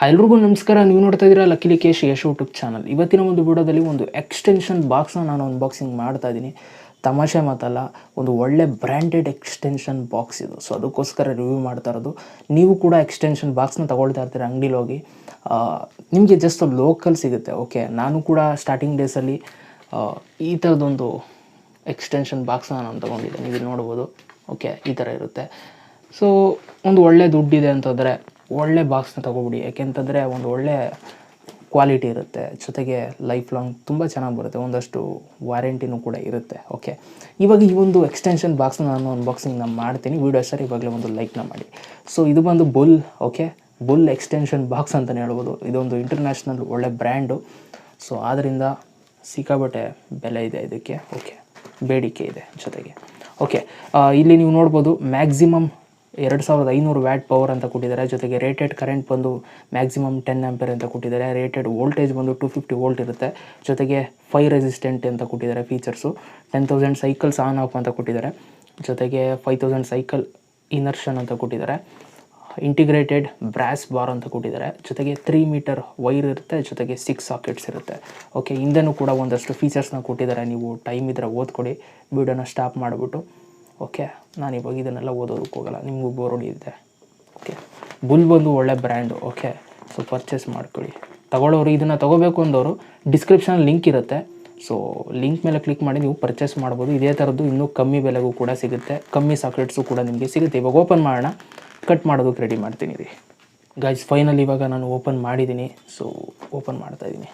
ಎಲ್ರಿಗೂ ನಮಸ್ಕಾರ. ನೀವು ನೋಡ್ತಾ ಇದ್ದೀರಾ ಲಕ್ಕೇಶ್ ಯಶ್ ಯೂಟ್ಯೂಬ್ ಚಾನಲ್. ಇವತ್ತಿನ ಒಂದು ವಿಡಿಯೋದಲ್ಲಿ ಒಂದು ಎಕ್ಸ್ಟೆನ್ಷನ್ ಬಾಕ್ಸ್ನ ನಾನು ಅನ್ಬಾಕ್ಸಿಂಗ್ ಮಾಡ್ತಾ ಇದ್ದೀನಿ. ತಮಾಷೆ ಮಾತಲ್ಲ, ಒಂದು ಒಳ್ಳೆ ಬ್ರ್ಯಾಂಡೆಡ್ ಎಕ್ಸ್ಟೆನ್ಷನ್ ಬಾಕ್ಸ್ ಇದು. ಸೊ ಅದಕ್ಕೋಸ್ಕರ ರಿವ್ಯೂ ಮಾಡ್ತಾ ಇರೋದು. ನೀವು ಕೂಡ ಎಕ್ಸ್ಟೆನ್ಷನ್ ಬಾಕ್ಸ್ನ ತೊಗೊಳ್ತಾ ಇರ್ತೀರ ಅಂಗಡಿಲಿ ಹೋಗಿ, ನಿಮಗೆ ಜಸ್ಟ್ ಲೋಕಲ್ ಸಿಗುತ್ತೆ. ಓಕೆ, ನಾನು ಕೂಡ ಸ್ಟಾರ್ಟಿಂಗ್ ಡೇಸಲ್ಲಿ ಈ ಥರದೊಂದು ಎಕ್ಸ್ಟೆನ್ಷನ್ ಬಾಕ್ಸ್ನ ನಾನು ತೊಗೊಂಡಿದ್ದೆ. ನೀವು ನೋಡ್ಬೋದು. ಓಕೆ, ಈ ಥರ ಇರುತ್ತೆ. ಸೊ ಒಂದು ಒಳ್ಳೆ ದುಡ್ಡಿದೆ ಅಂತಂದರೆ ಒಳ್ಳೆ ಬಾಕ್ಸ್ನ ತೊಗೊಬಿಡಿ. ಯಾಕೆಂತಂದರೆ ಒಂದು ಒಳ್ಳೆ ಕ್ವಾಲಿಟಿ ಇರುತ್ತೆ, ಜೊತೆಗೆ ಲೈಫ್ ಲಾಂಗ್ ತುಂಬ ಚೆನ್ನಾಗಿ ಬರುತ್ತೆ, ಒಂದಷ್ಟು ವಾರಂಟಿನೂ ಕೂಡ ಇರುತ್ತೆ. ಓಕೆ, ಇವಾಗ ಈ ಒಂದು ಎಕ್ಸ್ಟೆನ್ಷನ್ ಬಾಕ್ಸ್ನ ನಾನು ಅನ್ಬಾಕ್ಸಿಂಗ್ನ ಮಾಡ್ತೀನಿ. ವೀಡಿಯೋ ಸರ್ ಇವಾಗಲೇ ಒಂದು ಲೈಕ್ನ ಮಾಡಿ. ಸೊ ಇದು ಬಂದು bull. Okay, bull extension box ಅಂತಲೇ ಹೇಳ್ಬೋದು. ಇದೊಂದು ಇಂಟರ್ನ್ಯಾಷನಲ್ ಒಳ್ಳೆ ಬ್ರ್ಯಾಂಡು. ಸೊ ಆದ್ದರಿಂದ ಸಿಕ್ಕಾಬಟ್ಟೆ ಬೆಲೆ ಇದೆ ಇದಕ್ಕೆ. ಓಕೆ, ಬೇಡಿಕೆ ಇದೆ ಜೊತೆಗೆ. ಓಕೆ, ಇಲ್ಲಿ ನೀವು ನೋಡ್ಬೋದು ಮ್ಯಾಕ್ಸಿಮಮ್ 2500 ವ್ಯಾಟ್ ಪವರ್ ಅಂತ ಕೊಟ್ಟಿದ್ದಾರೆ. ಜೊತೆಗೆ ರೇಟೆಡ್ ಕರೆಂಟ್ ಬಂದು ಮ್ಯಾಕ್ಸಿಮಮ್ 10 ಆಂಪಿಯರ್ ಅಂತ ಕೊಟ್ಟಿದ್ದಾರೆ. ರೇಟೆಡ್ ವೋಲ್ಟೇಜ್ ಬಂದು 250 ವೋಲ್ಟ್ ಇರುತ್ತೆ. ಜೊತೆಗೆ ಫೈರ್ ರೆಸಿಸ್ಟೆಂಟ್ ಅಂತ ಕೊಟ್ಟಿದ್ದಾರೆ ಫೀಚರ್ಸು. 10,000 ಸೈಕಲ್ಸ್ ಆನ್ ಆಫ್ ಅಂತ ಕೊಟ್ಟಿದ್ದಾರೆ. ಜೊತೆಗೆ 5,000 ಸೈಕಲ್ ಇನರ್ಷನ್ ಅಂತ ಕೊಟ್ಟಿದ್ದಾರೆ. ಇಂಟಿಗ್ರೇಟೆಡ್ ಬ್ರಾಸ್ ಬಾರ್ ಅಂತ ಕೊಟ್ಟಿದ್ದಾರೆ. ಜೊತೆಗೆ 3 ಮೀಟರ್ ವೈರ್ ಇರುತ್ತೆ. ಜೊತೆಗೆ 6 ಸಾಕೆಟ್ಸ್ ಇರುತ್ತೆ. ಓಕೆ, ಹಿಂದೆನೂ ಕೂಡ ಒಂದಷ್ಟು ಫೀಚರ್ಸ್ನ ಕೊಟ್ಟಿದ್ದಾರೆ. ನೀವು ಟೈಮ್ ಇದ್ದರೆ ಓದ್ಕೊಡಿ, ವಿಡಿಯೋನ ಸ್ಟಾಪ್ ಮಾಡಿಬಿಟ್ಟು. ಓಕೆ, ನಾನು ಇವಾಗ ಇದನ್ನೆಲ್ಲ ಓದೋದಕ್ಕೆ ಹೋಗಲ್ಲ, ನಿಮಗೂ ಬೋರ್ ಹೊಡಿಯುತ್ತೆ. ಓಕೆ, ಬುಲ್ ಬಂದು ಒಳ್ಳೆ ಬ್ರ್ಯಾಂಡು. ಓಕೆ, ಸೊ ಪರ್ಚೇಸ್ ಮಾಡ್ಕೊಳ್ಳಿ. ತಗೊಳ್ಳೋರು, ಇದನ್ನು ತೊಗೋಬೇಕು ಅಂದವರು ಡಿಸ್ಕ್ರಿಪ್ಷನಲ್ಲಿ ಲಿಂಕ್ ಇರುತ್ತೆ. ಸೊ ಲಿಂಕ್ ಮೇಲೆ ಕ್ಲಿಕ್ ಮಾಡಿ ನೀವು ಪರ್ಚೇಸ್ ಮಾಡ್ಬೋದು. ಇದೇ ಥರದ್ದು ಇನ್ನೂ ಕಮ್ಮಿ ಬೆಲೆಗೂ ಕೂಡ ಸಿಗುತ್ತೆ, ಕಮ್ಮಿ ಸಾಕೆಟ್ಸು ಕೂಡ ನಿಮಗೆ ಸಿಗುತ್ತೆ. ಇವಾಗ ಓಪನ್ ಮಾಡೋಣ, ಕಟ್ ಮಾಡೋದಕ್ಕೆ ರೆಡಿ ಮಾಡ್ತೀನಿ ರೀ ಗೈಸ್. ಫೈನಲ್ ಇವಾಗ ನಾನು ಓಪನ್ ಮಾಡಿದ್ದೀನಿ. ಸೊ ಓಪನ್ ಮಾಡ್ತಾಯಿದ್ದೀನಿ.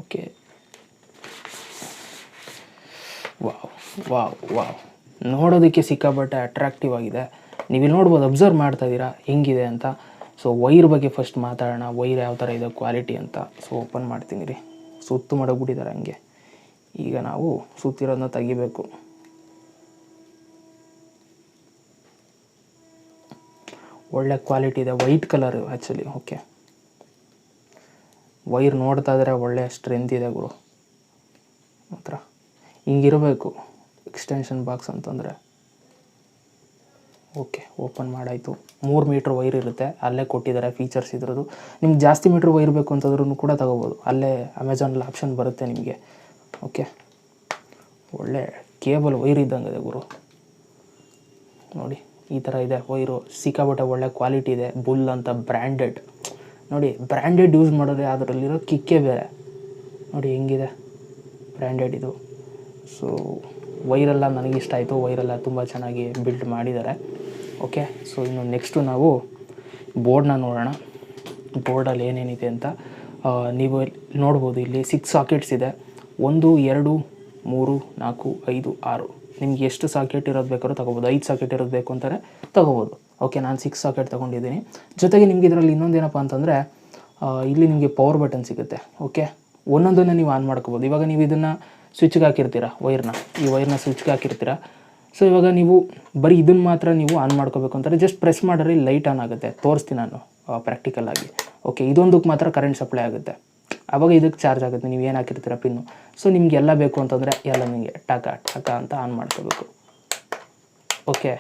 ಓಕೆ, ವಾವ್ ನೋಡೋದಕ್ಕೆ ಸಿಕ್ಕಾಬಟ್ಟೆ ಅಟ್ರಾಕ್ಟಿವ್ ಆಗಿದೆ. ನೀವು ನೋಡ್ಬೋದು, ಅಬ್ಸರ್ವ್ ಮಾಡ್ತಾ ಇದ್ದೀರಾ ಹೆಂಗಿದೆ ಅಂತ. ಸೊ ವೈರ್ ಬಗ್ಗೆ ಫಸ್ಟ್ ಮಾತಾಡೋಣ. ವೈರ್ ಯಾವ ಥರ ಇದೆ ಕ್ವಾಲಿಟಿ ಅಂತ. ಸೊ ಓಪನ್ ಮಾಡ್ತೀನಿ ರೀ. ಸುತ್ತು ಮಾಡೋಗ್ಬಿಟ್ಟಿದ್ದಾರೆ ಹಂಗೆ. ಈಗ ನಾವು ಸುತ್ತಿರೋದನ್ನ ತೆಗಿಬೇಕು. ಒಳ್ಳೆ ಕ್ವಾಲಿಟಿ ಇದೆ, white colour actually. Okay, wire ನೋಡ್ತಾ ಇದ್ರೆ ಒಳ್ಳೆ ಸ್ಟ್ರೆಂತ್ ಇದೆ ಗುರು. ಮಾತ್ರ ಹಿಂಗಿರಬೇಕು ಎಕ್ಸ್ಟೆನ್ಷನ್ ಬಾಕ್ಸ್ ಅಂತಂದರೆ. ಓಕೆ, ಓಪನ್ ಮಾಡಾಯಿತು. 3 ಮೀಟ್ರ್ ವೈರ್ ಇರುತ್ತೆ, ಅಲ್ಲೇ ಕೊಟ್ಟಿದ್ದಾರೆ ಫೀಚರ್ಸ್ ಇದ್ರದ್ದು. ನಿಮ್ಗೆ ಜಾಸ್ತಿ ಮೀಟ್ರ್ ವೈರ್ ಬೇಕು ಅಂತಂದ್ರೂ ಕೂಡ ತಗೋಬೋದು, ಅಲ್ಲೇ ಅಮೆಝಾನಲ್ಲಿ ಆಪ್ಷನ್ ಬರುತ್ತೆ ನಿಮಗೆ. ಓಕೆ, ಒಳ್ಳೆ ಕೇಬಲ್ ವೈರ್ ಇದ್ದಂಗೆ ಇದೆ ಗುರು. ನೋಡಿ, ಈ ಥರ ಇದೆ ವೈರು. ಸಿಕ್ಕಾಬಟ್ಟೆ ಒಳ್ಳೆ ಕ್ವಾಲಿಟಿ ಇದೆ. ಬುಲ್ ಅಂತ ಬ್ರ್ಯಾಂಡೆಡ್. ನೋಡಿ, ಬ್ರ್ಯಾಂಡೆಡ್ ಯೂಸ್ ಮಾಡಿದ್ರೆ ಅದರಲ್ಲಿರೋ ಕಿಕ್ಕೇ ಬೇರೆ. ನೋಡಿ ಹೆಂಗಿದೆ ಬ್ರ್ಯಾಂಡೆಡ್ ಇದು. ಸೊ ವೈರೆಲ್ಲ ನನಗಿಷ್ಟ ಆಯಿತು. ವೈರೆಲ್ಲ ತುಂಬ ಚೆನ್ನಾಗಿ ಬಿಲ್ಡ್ ಮಾಡಿದ್ದಾರೆ. ಓಕೆ, ಸೊ ಇನ್ನು ನೆಕ್ಸ್ಟು ನಾವು ಬೋರ್ಡ್ನ ನೋಡೋಣ. ಬೋರ್ಡಲ್ಲಿ ಏನೇನಿದೆ ಅಂತ ನೀವು ನೋಡ್ಬೋದು. ಇಲ್ಲಿ 6 ಸಾಕೆಟ್ಸ್ ಇದೆ. 1 2 3 4 5 6. ನಿಮ್ಗೆ ಎಷ್ಟು ಸಾಕೆಟ್ ಇರೋದು ಬೇಕಾದ್ರೂ ತೊಗೋಬೋದು. 5 ಸಾಕೆಟ್ ಇರೋದು ಬೇಕು ಅಂತಾರೆ ತೊಗೋಬೋದು. ಓಕೆ, ನಾನು 6 ಸಾಕೆಟ್ ತೊಗೊಂಡಿದ್ದೀನಿ. ಜೊತೆಗೆ ನಿಮ್ಗೆ ಇದರಲ್ಲಿ ಇನ್ನೊಂದೇನಪ್ಪ ಅಂತಂದರೆ, ಇಲ್ಲಿ ನಿಮಗೆ ಪವರ್ ಬಟನ್ ಸಿಗುತ್ತೆ. ಓಕೆ, ಒಂದೊಂದನ್ನು ನೀವು ಆನ್ ಮಾಡ್ಕೋಬೋದು. ಇವಾಗ ನೀವು ಇದನ್ನು ಸ್ವಿಚ್ಗೆ ಹಾಕಿರ್ತೀರ, ಈ ವೈರ್ನ ಸ್ವಿಚ್ಗೆ ಹಾಕಿರ್ತೀರ. ಸೊ ಇವಾಗ ನೀವು ಬರೀ ಇದನ್ನು ಮಾತ್ರ ನೀವು ಆನ್ ಮಾಡ್ಕೋಬೇಕು ಅಂತಾರೆ. ಜಸ್ಟ್ ಪ್ರೆಸ್ ಮಾಡಿದ್ರೆ ಲೈಟ್ ಆನ್ ಆಗುತ್ತೆ. ತೋರಿಸ್ತೀನಿ ನಾನು ಪ್ರಾಕ್ಟಿಕಲ್ ಆಗಿ. ಓಕೆ, ಇದೊಂದಕ್ಕೆ ಮಾತ್ರ ಕರೆಂಟ್ ಸಪ್ಲೈ ಆಗುತ್ತೆ. ಆವಾಗ ಇದಕ್ಕೆ ಚಾರ್ಜ್ ಆಗುತ್ತೆ, ನೀವು ಏನು ಹಾಕಿರ್ತೀರ ಪಿನ್ನು. ಸೊ ನಿಮಗೆಲ್ಲ ಬೇಕು ಅಂತಂದರೆ ಎಲ್ಲ ನಿಮಗೆ ಟಕ ಅಂತ ಆನ್ ಮಾಡ್ಕೋಬೇಕು. ಓಕೆ,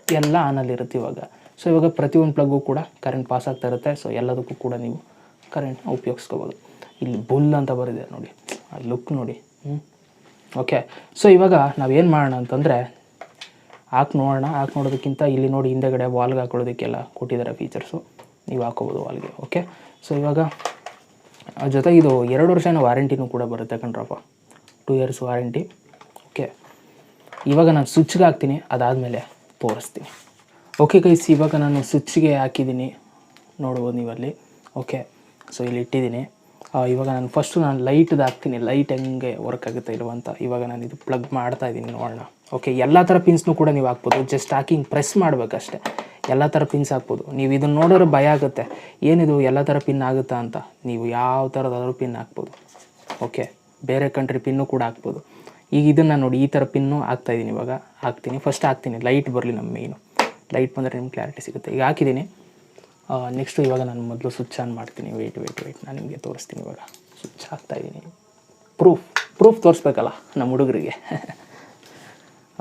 ಎಲ್ಲ ಆನಲ್ಲಿರುತ್ತೆ ಇವಾಗ. ಸೊ ಇವಾಗ ಪ್ರತಿಯೊಂದು ಪ್ಲಗ್ಗೂ ಕೂಡ ಕರೆಂಟ್ ಪಾಸ್ ಆಗ್ತಾ ಇರುತ್ತೆ. ಸೊ ಎಲ್ಲದಕ್ಕೂ ಕೂಡ ನೀವು ಕರೆಂಟ್ನ ಉಪಯೋಗಿಸ್ಕೋಬೋದು. ಇಲ್ಲಿ ಬುಲ್ ಅಂತ ಬರಿದೆ ನೋಡಿ, ಆ ಲುಕ್ ನೋಡಿ. ಓಕೆ, ಸೊ ಇವಾಗ ನಾವೇನು ಮಾಡೋಣ ಅಂತಂದರೆ, ನೋಡೋದಕ್ಕಿಂತ ಇಲ್ಲಿ ನೋಡಿ ಹಿಂದೆಗಡೆ ವಾಲ್ಗೆ ಹಾಕೊಳ್ಳೋದಕ್ಕೆಲ್ಲ ಕೊಟ್ಟಿದ್ದಾರೆ ಫೀಚರ್ಸು. ನೀವು ಹಾಕೋಬೋದು ವಾಲ್ಗೆ. ಓಕೆ, ಸೊ ಇವಾಗ ಜೊತೆಗೆ ಇದು 2 ವರ್ಷನ ವಾರಂಟಿನೂ ಕೂಡ ಬರುತ್ತೆ ಕಣ್ರಪ್ಪ. 2 ಇಯರ್ಸ್ ವಾರಂಟಿ. ಓಕೆ, ಇವಾಗ ನಾನು ಸ್ವಿಚ್ಗೆ ಹಾಕ್ತೀನಿ, ಅದಾದಮೇಲೆ ತೋರಿಸ್ತೀನಿ. ಓಕೆ ಗೈಸ್, ಇವಾಗ ನಾನು ಸ್ವಿಚ್ಗೆ ಹಾಕಿದ್ದೀನಿ, ನೋಡ್ಬೋದು ನೀವಲ್ಲಿ. ಓಕೆ, ಸೊ ಇಲ್ಲಿ ಇಟ್ಟಿದ್ದೀನಿ. ಇವಾಗ ನಾನು ಲೈಟ್ದು ಹಾಕ್ತೀನಿ, ಲೈಟ್ ಹೆಂಗೆ ವರ್ಕ್ ಆಗುತ್ತೆ ಇಲ್ವ ಅಂತ. ಇವಾಗ ನಾನು ಇದು ಪ್ಲಗ್ ಮಾಡ್ತಾ ಇದ್ದೀನಿ, ನೋಡೋಣ. ಓಕೆ, ಎಲ್ಲ ಥರ ಪಿನ್ಸ್ನೂ ಕೂಡ ನೀವು ಹಾಕ್ಬೋದು. ಜಸ್ಟ್ ಹಾಕಿ ಪ್ರೆಸ್ ಮಾಡಬೇಕಷ್ಟೆ. ಎಲ್ಲ ಥರ ಪಿನ್ಸ್ ಹಾಕ್ಬೋದು. ನೀವು ಇದನ್ನು ನೋಡಿದ್ರೆ ಭಯ ಆಗುತ್ತೆ, ಏನಿದು ಎಲ್ಲ ಥರ ಪಿನ್ ಆಗುತ್ತಾ ಅಂತ. ನೀವು ಯಾವ ಥರದಾದ್ರೂ ಪಿನ್ ಹಾಕ್ಬೋದು. ಓಕೆ, ಬೇರೆ ಕಂಟ್ರಿ ಪಿನ್ನು ಕೂಡ ಹಾಕ್ಬೋದು. ಈಗ ಇದನ್ನು ನೋಡಿ, ಈ ಥರ ಪಿನ್ನು ಹಾಕ್ತಾಯಿದ್ದೀನಿ. ಇವಾಗ ಫಸ್ಟ್ ಹಾಕ್ತೀನಿ, ಲೈಟ್ ಬರಲಿ. ನಮ್ಮ ಮೇಯ್ನು ಲೈಟ್ ಬಂದರೆ ನಿಮ್ಗೆ ಕ್ಲಾರಿಟಿ ಸಿಗುತ್ತೆ. ಈಗ ಹಾಕಿದ್ದೀನಿ. ನೆಕ್ಸ್ಟು ಇವಾಗ ನಾನು ಮೊದಲು ಸ್ವಿಚ್ ಆನ್ ಮಾಡ್ತೀನಿ. ವೆಯ್ಟ್ ನಾನು ನಿಮಗೆ ತೋರಿಸ್ತೀನಿ. ಇವಾಗ ಸ್ವಿಚ್ ಹಾಕ್ತಾಯಿದ್ದೀನಿ. ಪ್ರೂಫ್ ತೋರಿಸ್ಬೇಕಲ್ಲ ನಮ್ಮ ಹುಡುಗರಿಗೆ.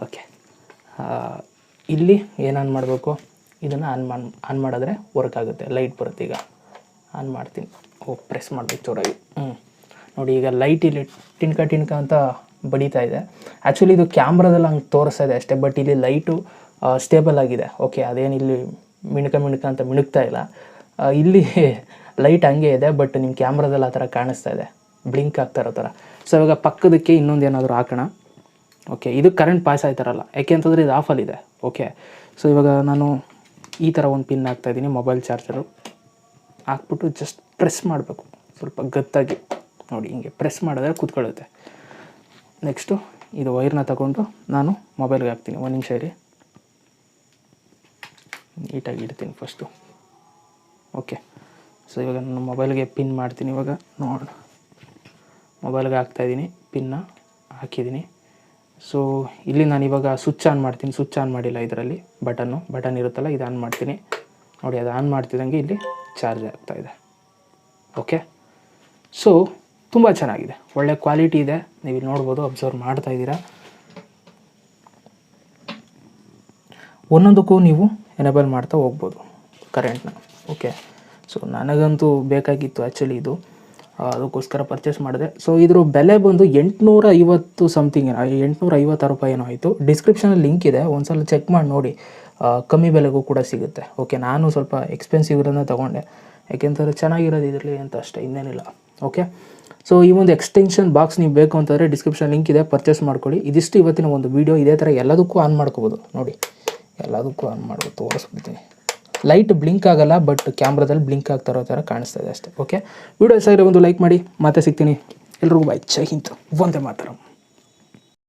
ಓಕೆ, ಇಲ್ಲಿ ಏನಾನು ಮಾಡಬೇಕು, ಇದನ್ನು ಆನ್ ಮಾಡಿದ್ರೆ ವರ್ಕ್ ಆಗುತ್ತೆ, ಲೈಟ್ ಬರುತ್ತೆ. ಈಗ ಆನ್ ಮಾಡ್ತೀನಿ. ಪ್ರೆಸ್ ಮಾಡಬೇಕು ಜೋರಾಗಿ. ನೋಡಿ ಈಗ ಲೈಟ್ ಇಲ್ಲಿ ಟಿನ್ಕ ಅಂತ ಬಡಿತಾ ಇದೆ. ಆ್ಯಕ್ಚುಲಿ ಇದು ಕ್ಯಾಮ್ರಾದಲ್ಲಿ ಹಂಗೆ ತೋರಿಸ್ತಾ ಇದೆ ಅಷ್ಟೇ, ಬಟ್ ಇಲ್ಲಿ ಲೈಟು ಸ್ಟೇಬಲ್ ಆಗಿದೆ. ಓಕೆ, ಅದೇನಿಲ್ಲಿ ಮಿಣ್ಕ ಅಂತ ಮಿಣುಕ್ತಾ ಇಲ್ಲ. ಇಲ್ಲಿ ಲೈಟ್ ಹಂಗೆ ಇದೆ, ಬಟ್ ನಿಮ್ಮ ಕ್ಯಾಮ್ರಾದಲ್ಲಿ ಆ ಥರ ಕಾಣಿಸ್ತಾ ಇದೆ, ಬ್ಲಿಂಕ್ ಆಗ್ತಾ ಇರೋ ಥರ. ಸೊ ಇವಾಗ ಪಕ್ಕದಕ್ಕೆ ಇನ್ನೊಂದು ಏನಾದರೂ ಹಾಕೋಣ. ಓಕೆ, ಇದು ಕರೆಂಟ್ ಪಾಸ್ ಆಯ್ತಾರಲ್ಲ, ಯಾಕೆ ಅಂತಂದರೆ ಇದು ಆಫಲ್ಲಿದೆ. ಓಕೆ, ಸೊ ಇವಾಗ ನಾನು ಈ ಥರ ಒಂದು ಪಿನ್ ಹಾಕ್ತಾಯಿದ್ದೀನಿ, ಮೊಬೈಲ್ ಚಾರ್ಜರು ಹಾಕ್ಬಿಟ್ಟು ಜಸ್ಟ್ ಪ್ರೆಸ್ ಮಾಡಬೇಕು ಸ್ವಲ್ಪ ಗತ್ತಾಗಿ. ನೋಡಿ ಹಿಂಗೆ ಪ್ರೆಸ್ ಮಾಡಿದ್ರೆ ಕೂತ್ಕೊಳ್ಳುತ್ತೆ. ನೆಕ್ಸ್ಟು ಇದು ವೈರ್ನ ತಗೊಂಡು ನಾನು ಮೊಬೈಲ್ಗೆ ಹಾಕ್ತೀನಿ. ಒಂದು ನಿಮಿಷ ಇರಿ, ನೀಟಾಗಿ ಇಡ್ತೀನಿ ಫಸ್ಟು. ಓಕೆ, ಸೊ ಇವಾಗ ನಾನು ಮೊಬೈಲ್ಗೆ ಪಿನ್ ಮಾಡ್ತೀನಿ. ಇವಾಗ ನೋಡೋಣ, ಮೊಬೈಲ್ಗೆ ಹಾಕ್ತಾಯಿದ್ದೀನಿ, ಪಿನ್ನ ಹಾಕಿದ್ದೀನಿ. ಸೊ ಇಲ್ಲಿ ನಾನು ಇವಾಗ ಸ್ವಿಚ್ ಆನ್ ಮಾಡ್ತೀನಿ. ಸ್ವಿಚ್ ಆನ್ ಮಾಡಿಲ್ಲ, ಇದರಲ್ಲಿ ಬಟನ್ ಇರುತ್ತಲ್ಲ, ಇದು ಆನ್ ಮಾಡ್ತೀನಿ. ನೋಡಿ, ಅದು ಆನ್ ಮಾಡ್ತಿದ್ದಂಗೆ ಇಲ್ಲಿ ಚಾರ್ಜ್ ಆಗ್ತಾಯಿದೆ. ಓಕೆ, ಸೊ ತುಂಬ ಚೆನ್ನಾಗಿದೆ, ಒಳ್ಳೆ ಕ್ವಾಲಿಟಿ ಇದೆ. ನೀವು ಇಲ್ಲಿ ನೋಡ್ಬೋದು, ಅಬ್ಸರ್ವ್ ಮಾಡ್ತಾಯಿದ್ದೀರಾ. ಒಂದೊಂದಕ್ಕೂ ನೀವು ಎನೇಬಲ್ ಮಾಡ್ತಾ ಹೋಗ್ಬೋದು ಕರೆಂಟ್ನ. ಓಕೆ, ಸೊ ನನಗಂತೂ ಬೇಕಾಗಿತ್ತು ಆ್ಯಕ್ಚುಲಿ ಇದು, ಅದಕ್ಕೋಸ್ಕರ ಪರ್ಚೇಸ್ ಮಾಡಿದೆ. ಸೊ ಇದ್ರ ಬೆಲೆ ಬಂದು 850 ಸಮಥಿಂಗ್, 856 ರೂಪಾಯಿ ಏನೋ ಆಯಿತು. ಡಿಸ್ಕ್ರಿಪ್ಷನಲ್ಲಿ ಲಿಂಕ್ ಇದೆ, ಒಂದು ಸಲ ಚೆಕ್ ಮಾಡಿ ನೋಡಿ, ಕಮ್ಮಿ ಬೆಲೆಗೂ ಕೂಡ ಸಿಗುತ್ತೆ. ಓಕೆ, ನಾನು ಸ್ವಲ್ಪ ಎಕ್ಸ್ಪೆನ್ಸಿವ್ ಇರೋದನ್ನ ತೊಗೊಂಡೆ, ಯಾಕೆಂತಂದರೆ ಚೆನ್ನಾಗಿರೋದು ಇದರಲ್ಲಿ ಅಂತ ಅಷ್ಟೇ, ಇನ್ನೇನಿಲ್ಲ. ಓಕೆ, ಸೊ ಈ ಒಂದು ಎಕ್ಸ್ಟೆನ್ಷನ್ ಬಾಕ್ಸ್ ನೀವು ಬೇಕು ಅಂತಂದರೆ ಡಿಸ್ಕ್ರಿಪ್ಷನ್ ಲಿಂಕ್ ಇದೆ, ಪರ್ಚೇಸ್ ಮಾಡ್ಕೊಳ್ಳಿ. ಇದಿಷ್ಟು ಇವತ್ತಿನ ಒಂದು ವೀಡಿಯೋ. ಇದೇ ಥರ ಎಲ್ಲದಕ್ಕೂ ಆನ್ ಮಾಡ್ಕೋಬೋದು. ನೋಡಿ, ಎಲ್ಲದಕ್ಕೂ ಆನ್ ಮಾಡ್ಬೋದು, ತೋರಿಸ್ಬಿಡ್ತೀನಿ. ಲೈಟ್ ಬ್ಲಿಂಕ್ ಆಗಲ್ಲ, ಬಟ್ ಕ್ಯಾಮ್ರಾದಲ್ಲಿ ಬ್ಲಿಂಕ್ ಆಗ್ತಾ ಇರೋ ಥರ ಕಾಣಿಸ್ತಾ ಇದೆ ಅಷ್ಟೇ. ಓಕೆ, ವೀಡಿಯೋ ಇಷ್ಟ ಆಗಿರೋ ಒಂದು ಲೈಕ್ ಮಾಡಿ. ಮತ್ತೆ ಸಿಗ್ತೀನಿ. ಎಲ್ರಿಗೂ ಬಾಯ್, ಜೈ ಹಿಂದ್, ವಂದೇ ಮಾತರಂ.